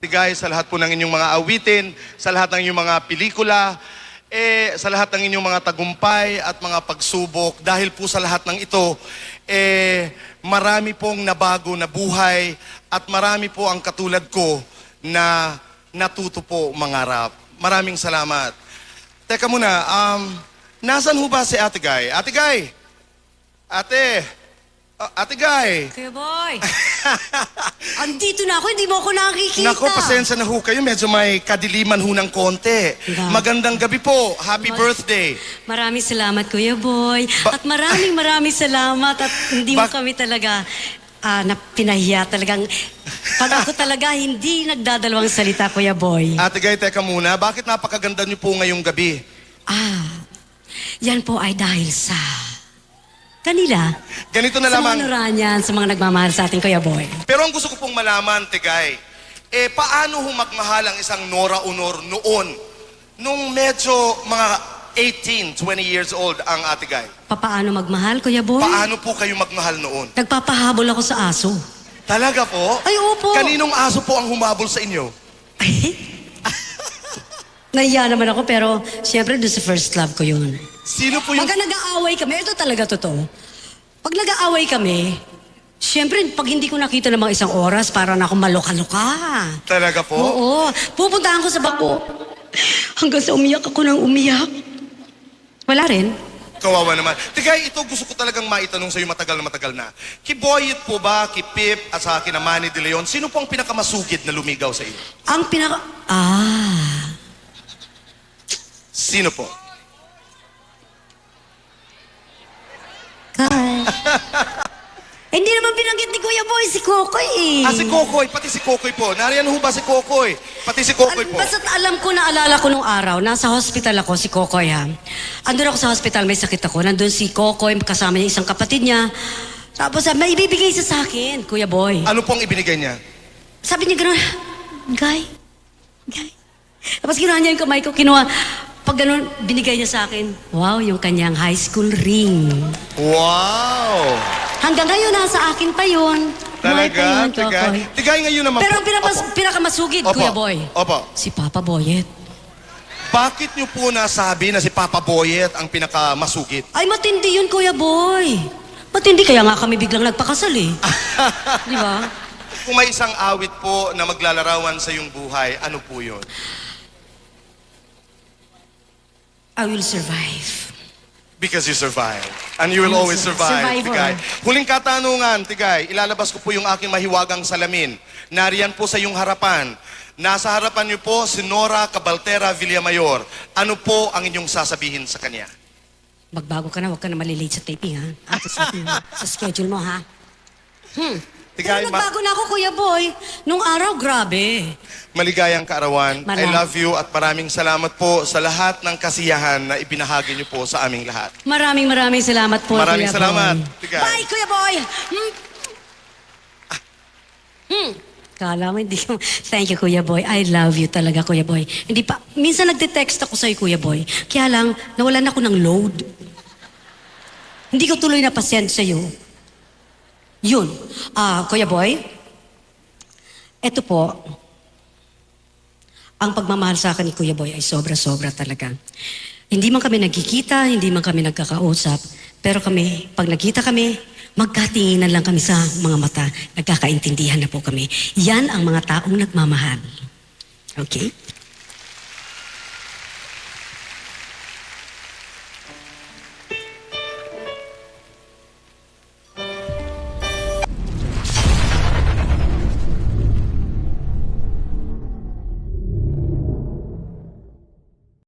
Guys, sa lahat po ng inyong mga awitin, sa lahat ng inyong mga pelikula, sa lahat ng inyong mga tagumpay at mga pagsubok, dahil po sa lahat ng ito, marami pong nabago na buhay at marami po ang katulad ko na natuto po mangarap. Maraming salamat. Teka muna, nasan ho ba si Ate Guy? Ate Guy! Ate Guy! Kuya Boy! Andito na ako, hindi mo ako nakikita. Nako, pasensya na ho kayo. Medyo may kadiliman ho ng konti. Magandang gabi po. Happy birthday. Maraming salamat, Kuya Boy. At maraming salamat. At hindi mo kami talaga pinahiya. Talagang, pag ako talaga, hindi nagdadalawang salita, Kuya Boy. Ate Guy, teka muna. Bakit napakaganda niyo po ngayong gabi? Yan po ay dahil sa kanila. Ganito na lamang. Sa mga Noranyan, sa mga nagmamahal sa ating Kuya Boy. Pero ang gusto ko pong malaman, Tigay, paano ho magmahal ang isang Nora Honor noon? Nung medyo mga 18, 20 years old ang Ate Guy. Paano magmahal, Kuya Boy? Paano po kayo magmahal noon? Nagpapahabol ako sa aso. Talaga po? Ay, opo. Kaninong aso po ang humabol sa inyo? Nahiya naman ako, pero siyempre doon sa first love ko yun. Sino po yung... Pagka nag-aaway kami, ito talaga totoo. Pag nag-aaway kami, siyempre, pag hindi ko nakita ng mga isang oras, para na akong maloka-loka. Talaga po? Oo. Pupuntahan ko sa bako. Hanggang sa umiyak ako ng umiyak. Wala rin. Kawawa naman. Tigay, ito gusto ko talagang maitanong sa'yo matagal na. Kiboyet po ba, ki Pip, at sa akin na Manny De Leon, sino po ang pinakamasugid na lumigaw sa iyo? Ang Sino po? Hindi naman binanggit ni Kuya Boy, si Kokoy eh. Si Kokoy, pati si Kokoy po. Nariyan ho ba si Kokoy? Pati si Kokoy po. Basta't alam ko, naalala ko nung araw, nasa hospital ako, si Kokoy ha. Andun ako sa hospital, may sakit ako. Nandun si Kokoy, kasama niya isang kapatid niya. Tapos may ibibigay siya sa akin, Kuya Boy. Ano pong ibinigay niya? Sabi niya gano'n, Guy. Tapos kinuha niya yung kamay ko, kinuha. Pag gano'n, binigay niya sa akin, wow, yung kanyang high school ring. Wow! Hanggang ngayon, nasa akin pa yun. Talaga? Kokoy. Tigay ngayon naman Pero ang Opo. pinakamasugid, Opo. Kuya Boy, Opo. si Papa Boyet. Bakit niyo po nasabi na si Papa Boyet ang pinakamasugid? Ay, matindi yun, Kuya Boy. Matindi, kaya nga kami biglang nagpakasal eh. Di ba? Kung may isang awit po na maglalarawan sa iyong buhay, ano po yun? I will survive. Because you survive. And you will always survive, Survivor. Tigay. Huling katanungan, Tigay, ilalabas ko po yung aking mahiwagang salamin. Nariyan po sa iyong harapan. Nasa harapan niyo po si Nora Cabaltera Villamayor. Ano po ang inyong sasabihin sa kanya? Magbago ka na, huwag ka na malilate sa taping, ha? Sa schedule mo, ha? Tigay, Pero nagbago na ako, Kuya Boy. Nung araw, grabe. maligayang kaarawan. I Maraming. love you at maraming salamat po sa lahat ng kasiyahan na ibinahagi niyo po sa aming lahat. Maraming salamat po, Maraming Kuya salamat, Boy. Tigay. Bye, Kuya Boy! Kala mo, hindi ko... Thank you, Kuya Boy. I love you talaga, Kuya Boy. Hindi pa... Minsan nagte-text ako sa'yo, Kuya Boy. Kaya lang, nawalan ako ng load. Hindi ko tuloy na pasend sa'yo. Yun. Kuya Boy, eto po, ang pagmamahal sa akin ni Kuya Boy ay sobra-sobra talaga. Hindi man kami nagkikita, hindi man kami nagkakausap, pero kami, pag nagkita kami, magkatinginan lang kami sa mga mata, nagkakaintindihan na po kami. Yan ang mga taong nagmamahal. Okay?